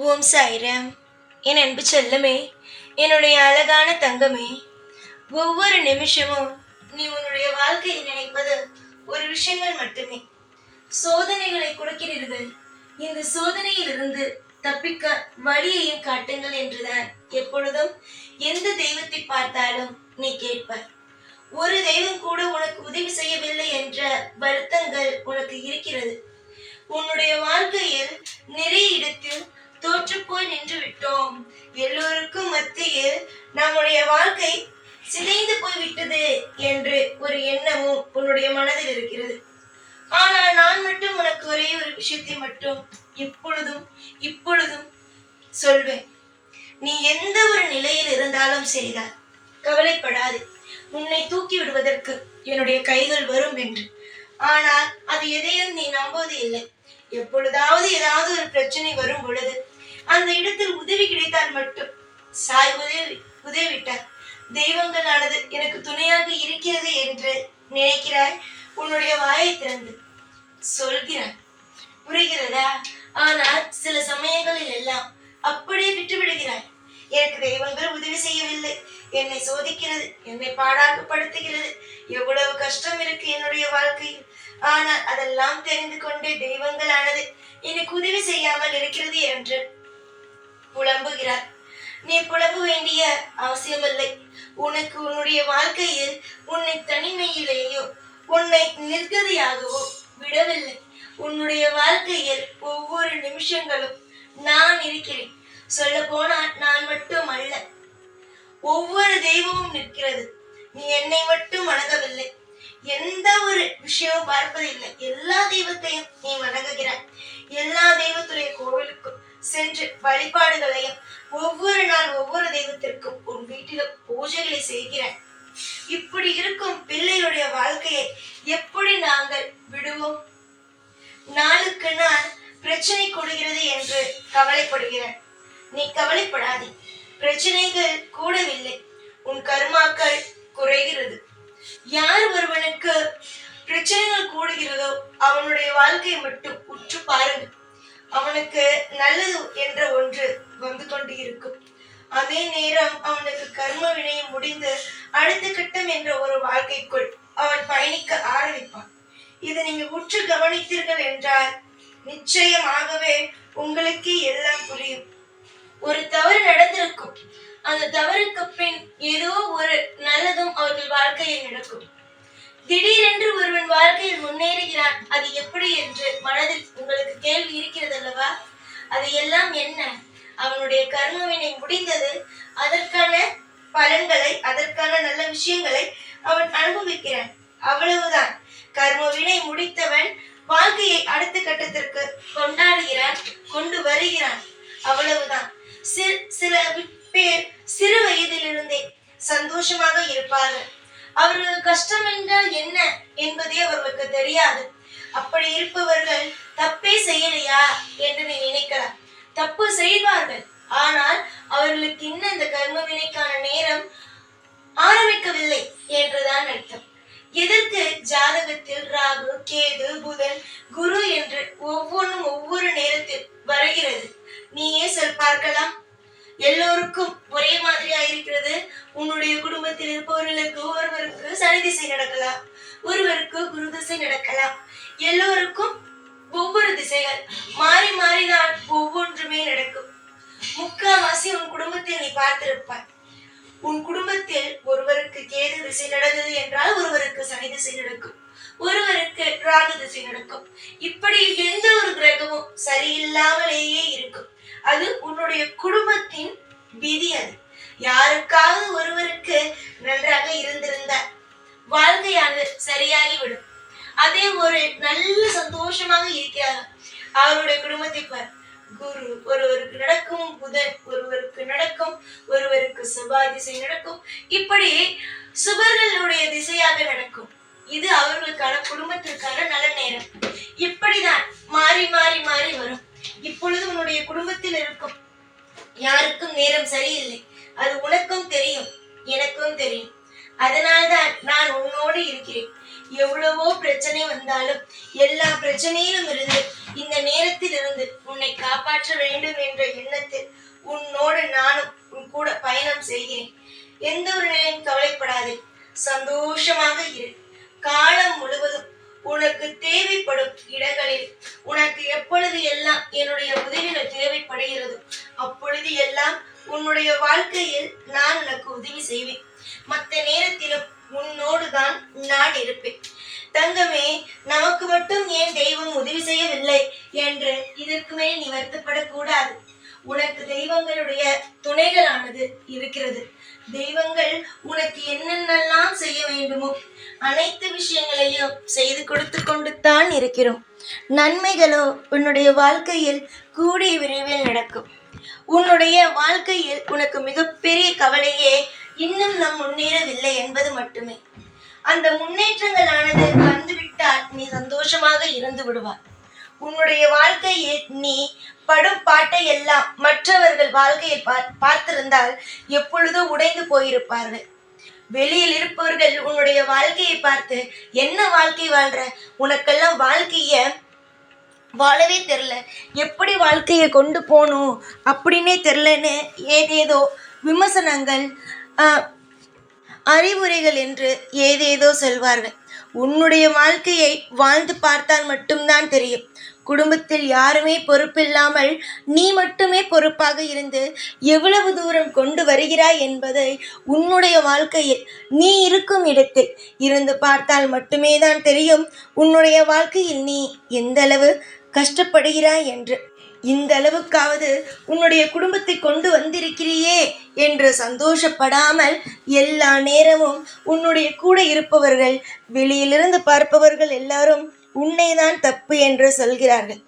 ஓம் சாய்ராம். என் அன்பு செல்லமே, என்னுடைய அழகான தங்கமே, ஒவ்வொரு நிமிஷமும் நீ உன்னுடைய வாழ்க்கையை நினைப்பது ஒரு விஷயங்கள் மட்டுமே. சோதனைகளை கொடுக்கிறீர்கள், இந்த சோதனையிலிருந்து தப்பிக்க வழியையும் காட்டுங்கள் என்றுதான் எப்பொழுதும் எந்த தெய்வத்தை பார்த்தாலும் நீ கேட்பாய். ஒரு தெய்வம் கூட உனக்கு உதவி செய்யவில்லை என்ற வருத்தங்கள் உனக்கு இருக்கிறது. உன்னுடைய வாழ்க்கையில் நிறைய இடத்தில் தோற்று போய் நின்று விட்டோம். எல்லோருக்கும் மத்தியில் நம்முடைய வாழ்க்கை சிதைந்து போய்விட்டது என்று ஒரு எண்ணமும் உன்னுடைய மனதில் இருக்கிறது. ஆனால் நான் மட்டும் உனக்கு ஒரே ஒரு விஷயத்தை மட்டும் இப்பொழுதும் சொல்வேன். நீ எந்த ஒரு நிலையில் இருந்தாலும் சரிதான், கவலைப்படாது. உன்னை தூக்கி விடுவதற்கு என்னுடைய கைகள் வரும் என்று. ஆனால் அது எதையும் நீ நம்புவது இல்லை. எப்பொழுதாவது ஏதாவது ஒரு பிரச்சனை வரும் பொழுது அந்த இடத்தில் உதவி கிடைத்தால் மட்டும் சாய் உதவிவிட்டார், தெய்வங்களானது எனக்கு துணையாக இருக்கிறது என்று நினைக்கிறாய். உன்னுடைய வாயை திறந்து சொல்கிறாய், புரிகிறதா? ஆனால் சில சமயங்களில் எல்லாம் அப்படியே விட்டு விடுகிறாய். எனக்கு தெய்வங்கள் உதவி செய்யவில்லை, என்னை சோதிக்கிறது, என்னை பாடாக்கப்படுத்துகிறது, எவ்வளவு கஷ்டம் இருக்கு என்னுடைய வாழ்க்கையில். ஆனால் அதெல்லாம் தெரிந்து கொண்டு தெய்வங்களானது எனக்கு உதவி செய்யாமல் இருக்கிறது என்று புலம்புகிறார். நீ புலம்ப வேண்டிய அவசியமில்லை. உனக்கு உன்னுடைய வாழ்க்கையில் உன்னை தனிமையிலேயோ உன்னை நிர்கதியாகவோ விடவில்லை. உன்னுடைய வாழ்க்கையில் ஒவ்வொரு நிமிஷங்களும் நான் இருக்கிறேன். சொல்ல போனால் நான் மட்டும் அல்ல, ஒவ்வொரு தெய்வமும் நிற்கிறது. நீ என்னை மட்டும் வணங்கவில்லை, எந்த ஒரு விஷயமும் பார்ப்பதில்லை. எல்லா தெய்வத்தையும் நீ வணங்குகிறாய். எல்லா தெய்வத்துடைய கோவிலுக்கும் சென்று வழிபாடுகளையும் ஒவ்வொரு நாள் ஒவ்வொரு தெய்வத்திற்கும் உன் வீட்டிலும் பூஜைகளை செய்கிறாய். இப்படி இருக்கும் பிள்ளையுடைய வாழ்க்கையை எப்படி நாங்கள் விடுவோம்? நாளுக்கு நாள் பிரச்சனை கொடுக்கிறது என்று கவலைப்படுகிறாய். நீ கவலைப்படாதே, பிரச்சனைகள் கூடவில்லை, உன் கர்மாக்கள் குறைகிறது. யார் ஒருவனுக்கு பிரச்சனைகள் கூடுகிறதோ அவனுடைய வாழ்க்கையை மட்டும் உற்று பாருங்கள். அவனுக்கு நல்லது என்ற ஒன்று வந்து கொண்டு இருக்கும். அதே நேரம் அவனுக்கு கர்ம வினையும் முடிந்து அடுத்த கட்டம் என்ற ஒரு வாழ்க்கைக்குள் அவன் பயணிக்க ஆரம்பிப்பான். இதை நீங்க உற்று கவனித்தீர்கள் என்றால் நிச்சயமாகவே உங்களுக்கு எல்லாம் புரியும். ஒரு தவறு நடந்திருக்கும், அந்த தவறுக்கு பின் ஏதோ ஒரு நல்லதும் அவர்கள் வாழ்க்கையில் நடக்கும். திடீரென்று ஒருவன் வாழ்க்கையில் முன்னேறுகிறான், அது எப்படி என்று மனதில் உங்களுக்கு கேள்வி இருக்கிறது அல்லவா? அது எல்லாம் என்ன? அவனுடைய கர்மவினை முடிந்தது, அதற்கான பலன்களை, அதற்கான நல்ல விஷயங்களை அவன் அனுபவிக்கிறான், அவ்வளவுதான். கர்மவினை முடித்தவன் வாழ்க்கையை அடுத்த கட்டத்திற்கு கொண்டாடுகிறான், கொண்டு வருகிறான், அவ்வளவுதான். சில பேர் சிறு வயதிலிருந்தே சந்தோஷமாக இருப்பார்கள். அவர்களுக்கு கஷ்டம் என்றால் என்ன என்பதே அவர்களுக்கு தெரியாது. அப்படி இருப்பவர்கள் தப்பே செய்யலையா என்று நீ நினைக்கலாம். தப்பு செய்வார்கள், ஆனால் அவர்களுக்கு இன்னும் இந்த கர்ம வினைக்கான நேரம் ஆரம்பிக்கவில்லை என்றுதான் அர்த்தம். எதற்கு ஜாதகத்தில் ராகு, கேது, புதன், குரு என்று ஒவ்வொன்றும் ஒவ்வொரு நேரத்தில் வருகிறது? நீயே சொல் பார்க்கலாம். எல்லோருக்கும் ஒரே மாதிரியா இருக்கிறது? உன்னுடைய குடும்பத்தில் இருப்பவர்களுக்கு ஒருவருக்கு சனி திசை நடக்கலாம், ஒருவருக்கு குரு திசை நடக்கலாம். எல்லோருக்கும் ஒவ்வொரு திசைகள் மாறி மாறிதான் ஒவ்வொன்றுமே நடக்கும். முக்காவாசி உன் குடும்பத்தில் நீ பார்த்திருப்பாய். உன் குடும்பத்தில் ஒருவருக்கு கேது திசை நடந்தது என்றால் ஒருவருக்கு சனி திசை நடக்கும், ஒருவருக்கு ராகு திசை நடக்கும். இப்படி எந்த ஒரு கிரகமும் சரியில்லாமலேயே இருக்கும். அது உன்னுடைய குடும்பத்தின் விதி. அது யாருக்காவது ஒருவருக்கு நன்றாக இருந்திருந்தால் வாழ்க்கையானது சரியாகிவிடும். அதே ஒரு நல்ல சந்தோஷமாக இருக்கிறார்கள், அவருடைய குடும்பத்தை பார். குரு ஒருவருக்கு நடக்கும், புதன் ஒருவருக்கு நடக்கும், ஒருவருக்கு செவ்வாய் திசை நடக்கும். இப்படி சுபர்களுடைய திசையாக நடக்கும். இது அவர்களுக்கான குடும்பத்திற்கான நல்ல நேரம். இப்படிதான் மாறி மாறி மாறி வரும். இப்பொழுது உன்னுடைய குடும்பத்தில் இருக்கும் யாருக்கும் நேரம் சரியில்லை, அது உனக்கும் தெரியும், எனக்கும் தெரியும். அதனால்தான் நான் உன்னோடு இருக்கிறேன். எவ்வளவோ பிரச்சனை வந்தாலும் எல்லா பிரச்சனையிலும் இருந்து இந்த நேரத்தில் இருந்து உன்னை காப்பாற்ற வேண்டும் என்ற எண்ணத்தில் உன்னோடு நானும் உன் கூட பயணம் செய்கிறேன். எந்த ஒரு நிலையும் கவலைப்படாதே, சந்தோஷமாக இரு. காலம் முழுவதும் உனக்கு தேவைப்படும் இடங்களில் உனக்கு எப்பொழுது எல்லாம் என்னுடைய உதவிகள் தேவைப்படுகிறதோ அப்பொழுது எல்லாம் உன்னுடைய வாழ்க்கையில் நான் உனக்கு உதவி செய்வேன். மற்ற நேரத்திலும் உன்னோடு தான் நான் இருப்பேன். தங்கமே, நமக்கு மட்டும் ஏன் தெய்வம் உதவி செய்யவில்லை என்று இதற்கு மேல் நீ வருத்தப்படக்கூடாது. உனக்கு தெய்வங்களுடைய துணைகளானது இருக்கிறது. தெய்வங்கள் உனக்கு என்னென்னலாம் செய்ய வேண்டுமோ அனைத்து விஷயங்களையும் செய்து கொடுத்து கொண்டு தான் இருக்கிறோம். நன்மைகளோ உன்னுடைய வாழ்க்கையில் கூடிய விரைவில் நடக்கும். உன்னுடைய வாழ்க்கையில் உனக்கு மிகப்பெரிய கவலையே இன்னும் நாம் முன்னேறவில்லை என்பது மட்டுமே. அந்த முன்னேற்றங்களானது வந்துவிட்டால் நீ சந்தோஷமாக இருந்து விடுவார். உன்னுடைய வாழ்க்கையில் நீ படும் பாட்டை எல்லாம் மற்றவர்கள் வாழ்க்கையை பார்த்திருந்தால் எப்பொழுதும் உடைந்து போயிருப்பார்கள். வெளியில் இருப்பவர்கள் உன்னுடைய வாழ்க்கையை பார்த்து என்ன வாழ்க்கை வாழ்ற, உனக்கெல்லாம் வாழ்க்கைய வாழவே தெரில, எப்படி வாழ்க்கையை கொண்டு போகணும் அப்படின்னே தெரிலன்னு ஏதேதோ விமர்சனங்கள் அறிவுரைகள் என்று ஏதேதோ சொல்வார்கள். உன்னுடைய வாழ்க்கையை வாழ்ந்து பார்த்தால் மட்டும்தான் தெரியும். குடும்பத்தில் யாருமே பொறுப்பில்லாமல் நீ மட்டுமே பொறுப்பாக இருந்து எவ்வளவு தூரம் கொண்டு வருகிறாய் என்பதை உன்னுடைய வாழ்க்கையில் நீ இருக்கும் இடத்தில் இருந்து பார்த்தால் மட்டுமே தான் தெரியும் உன்னுடைய வாழ்க்கையில் நீ எந்த அளவு கஷ்டப்படுகிறாய் என்று. இந்த அளவுக்காவது உன்னுடைய குடும்பத்தை கொண்டு வந்திருக்கிறியே என்று சந்தோஷப்படாமல் எல்லா நேரமும் உன்னுடைய கூட இருப்பவர்கள், வெளியிலிருந்து பார்ப்பவர்கள் எல்லாரும் உன்னைதான் தப்பு என்று சொல்கிறார்கள்.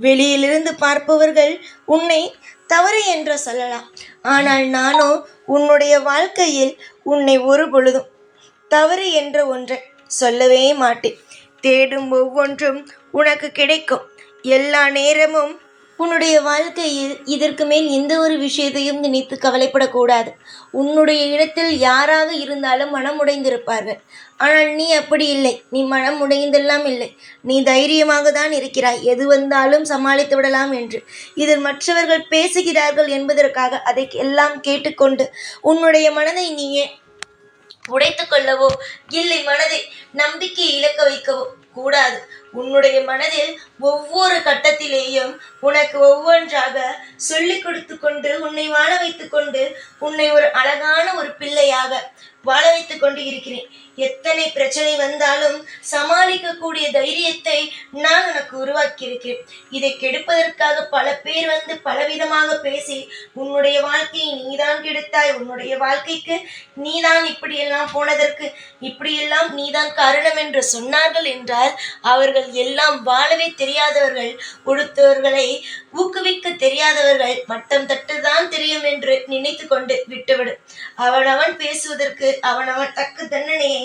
வெளியிலிருந்து பார்ப்பவர்கள் உன்னை தவறு என்று சொல்லலாம். ஆனால் நானோ உன்னுடைய வாழ்க்கையில் உன்னை ஒரு பொழுதும் தவறு என்ற ஒன்றை சொல்லவே மாட்டேன். தேடும் ஒவ்வொன்றும் உனக்கு கிடைக்கும். எல்லா நேரமும் உன்னுடைய வாழ்க்கையில் இதற்கு மேல் எந்த ஒரு விஷயத்தையும் நினைத்து கவலைப்படக்கூடாது. உன்னுடைய இடத்தில் யாராக இருந்தாலும் மனம் உடைந்திருப்பார்கள். ஆனால் நீ அப்படி இல்லை. நீ மனம் உடைந்தெல்லாம் இல்லை. நீ தைரியமாக தான் இருக்கிறாய். எது வந்தாலும் சமாளித்து விடலாம் என்று. இதில் மற்றவர்கள் பேசுகிறார்கள் என்பதற்காக அதை எல்லாம் கேட்டுக்கொண்டு உன்னுடைய மனதை நீயே உடைத்து கொள்ளவோ இல்லை மனதை நம்பிக்கை இழக்க வைக்கவோ கூடாது. உன்னுடைய மனதில் ஒவ்வொரு கட்டத்திலேயும் உனக்கு ஒவ்வொன்றாக சொல்லிக் கொடுத்து கொண்டு உன்னை வாழ வைத்து கொண்டு உன்னை ஒரு அழகான ஒரு பிள்ளையாக வாழ வைத்து கொண்டு இருக்கிறேன். எத்தனை பிரச்சனை வந்தாலும் சமாளிக்கக்கூடிய தைரியத்தை நான் உனக்கு உருவாக்கி இருக்கிறேன். இதை கெடுப்பதற்காக பல பேர் வந்து பலவிதமாக பேசி உன்னுடைய வாழ்க்கையை நீதான் கெடுத்தாய், உன்னுடைய வாழ்க்கைக்கு நீதான் இப்படியெல்லாம் போனதற்கு இப்படியெல்லாம் நீதான் காரணம் என்று சொன்னார்கள் என்றால் அவர்கள் எல்லாம் வாழவே தெரியாதவர்கள், கொடுத்தவர்களை ஊக்குவிக்க தெரியாதவர்கள், மட்டம் தட்டுதான் தெரியும் என்று நினைத்து கொண்டு விட்டுவிடு. அவனவன் பேசுவதற்கு அவனவன் தக்க தண்டனையை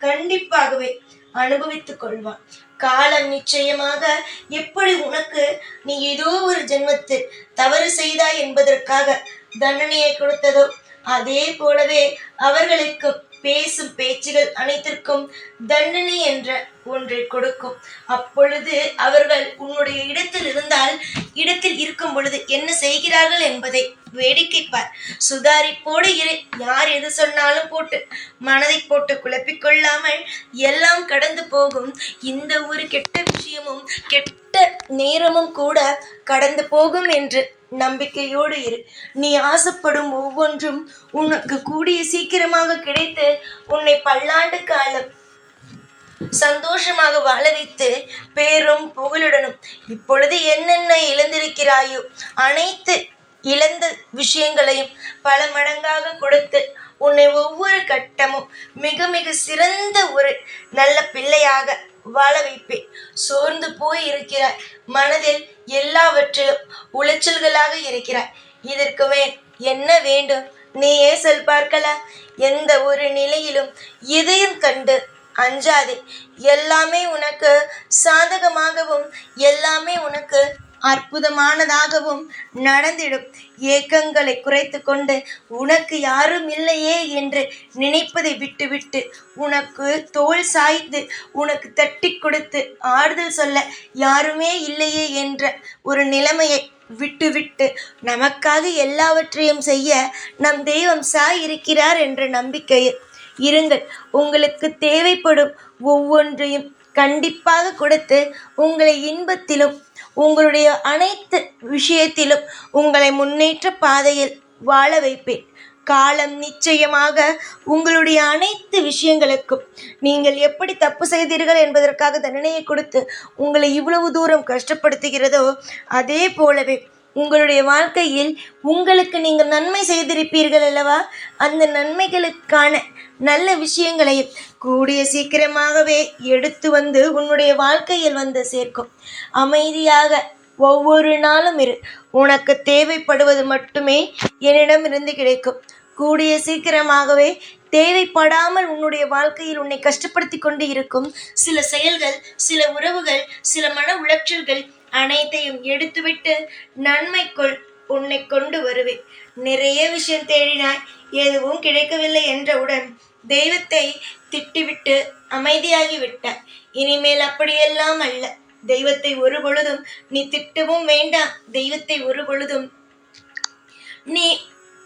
கண்டிப்பாகவே அனுபவித்துக் கொள்வான். காலம் நிச்சயமாக எப்படி உனக்கு நீ ஏதோ ஒரு ஜென்மத்தில் தவறு செய்தாய் என்பதற்காக தண்டனையை கொடுத்ததோ அதே போலவே அவர்களுக்கு பேசும் பேச்சுகள் அனைத்திற்கும் தண்டனை என்ற ஒன்றை கொடுக்கும். அப்பொழுது அவர்கள் உன்னுடைய இடத்தில் இருக்கும் பொழுது என்ன செய்கிறார்கள் என்பதை வேடிக்கை பார். சுதாரிப்போடு இரு. யார் எது சொன்னாலும் போட்டு மனதை போட்டு குழப்பிக்கொள்ளாமல் எல்லாம் கடந்து போகும். இந்த ஒரு கெட்ட விஷயமும் கெட்ட நேரமும் கூட கடந்து போகும் என்று நம்பிக்கையோடு இரு. நீ ஆசைப்படும் ஒவ்வொன்றும் உனக்கு கூடிய சீக்கிரமாக கிடைத்து உன்னை பல்லாண்டு காலம் சந்தோஷமாக வாழ வைத்து பேரும் புகழுடனும் இப்பொழுது என்னென்ன இழந்திருக்கிறாயோ அனைத்து இழந்த விஷயங்களையும் பல மடங்காக கொடுத்து உன்னை ஒவ்வொரு கட்டமும் மிக மிக சிறந்த ஒரு நல்ல பிள்ளையாக வாழ வைப்பேன். சோர்ந்து போய் இருக்கிறாய், மனதில் எல்லாவற்றிலும் உளைச்சல்களாக இருக்கிறாய். இதற்கு மேல் என்ன வேண்டும் நீயே சொல் பார்க்கலாம். எந்த ஒரு நிலையிலும் எதையும் கண்டு அஞ்சாதே. எல்லாமே உனக்கு சாதகமாகவும் எல்லாமே உனக்கு அற்புதமானதாகவும் நடந்திடும். ஏக்கங்களை குறைத்து கொண்டு உனக்கு யாரும் இல்லையே என்று நினைப்பதை விட்டுவிட்டு, உனக்கு தோள் சாய்த்து உனக்கு தட்டி கொடுத்து ஆறுதல் சொல்ல யாருமே இல்லையே என்ற ஒரு நிலைமையை விட்டுவிட்டு, நமக்காக எல்லாவற்றையும் செய்ய நம் தெய்வம் இருக்கிறார் என்ற நம்பிக்கையில் இருங்கள். உங்களுக்கு தேவைப்படும் ஒவ்வொன்றையும் கண்டிப்பாக கொடுத்து உங்களை இன்பத்திலும் உங்களுடைய அனைத்து விஷயத்திலும் உங்களை முன்னேற்ற பாதையில் வாழ வைப்பேன். காலம் நிச்சயமாக உங்களுடைய அனைத்து விஷயங்களுக்கும் நீங்கள் எப்படி தப்பு செய்தீர்கள் என்பதற்காக தண்டனையை கொடுத்து உங்களை இவ்வளவு தூரம் கஷ்டப்படுத்துகிறதோ, அதே போலவே உங்களுடைய வாழ்க்கையில் உங்களுக்கு நீங்கள் நன்மை செய்திருப்பீர்கள் அல்லவா, அந்த நன்மைகளுக்கான நல்ல விஷயங்களையும் கூடிய சீக்கிரமாகவே எடுத்து வந்து உன்னுடைய வாழ்க்கையில் வந்து சேர்க்கும். அமைதியாக ஒவ்வொரு நாளும் இரு. உனக்கு தேவைப்படுவது மட்டுமே என்னிடமிருந்து கிடைக்கும். கூடிய சீக்கிரமாகவே தேவைப்படாமல் உன்னுடைய வாழ்க்கையில் உன்னை கஷ்டப்படுத்தி கொண்டு இருக்கும் சில செயல்கள், சில உறவுகள், சில மன உளைச்சல்கள் அனைத்தையும் எடுத்துவிட்டு நன்மைக்குள் உன்னை கொண்டு வருவேன். நிறைய விஷயம் தேடினாய், எதுவும் கிடைக்கவில்லை என்றவுடன் தெய்வத்தை திட்டிவிட்டு அமைதியாகி விட்டாய். இனிமேல் அப்படியெல்லாம் அல்ல. தெய்வத்தை ஒரு பொழுதும் நீ திட்டவும் வேண்டாம். தெய்வத்தை ஒரு பொழுதும் நீ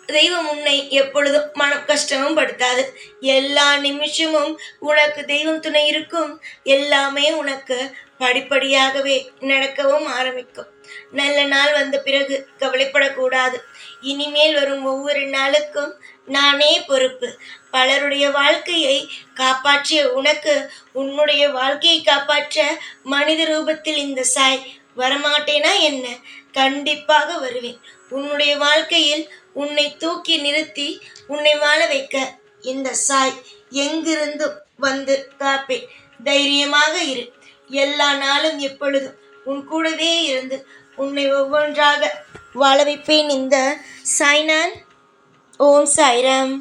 தெய்வம் உன்னை எப்பொழுதும் மனம் கஷ்டமும் படுத்தாது. எல்லா நிமிஷமும் உனக்கு தெய்வம் துணை இருக்கும். எல்லாமே உனக்கு படிப்படியாகவே நடக்கவும் ஆரம்பிக்கும். நல்ல நாள் வந்த பிறகு கவலைப்படக்கூடாது. இனிமேல் வரும் ஒவ்வொரு நாளுக்கும் நானே பொறுப்பு. பலருடைய வாழ்க்கையை காப்பாற்றிய உனக்கு உன்னுடைய வாழ்க்கையை காப்பாற்ற மனித ரூபத்தில் இந்த சாய் வரமாட்டேனா என்ன? கண்டிப்பாக வருவேன். உன்னுடைய வாழ்க்கையில் உன்னை தூக்கி நிறுத்தி உன்னை வாழ வைக்க இந்த சாய் எங்கிருந்தும் வந்து காப்பேன். தைரியமாக இரு. எல்லா நாளும் எப்பொழுதும் உன் கூடவே இருந்து உன்னை ஒவ்வொன்றாக வாழ வைப்பேன். இந்த சாய்நான். ஓம் சாய்ராம்.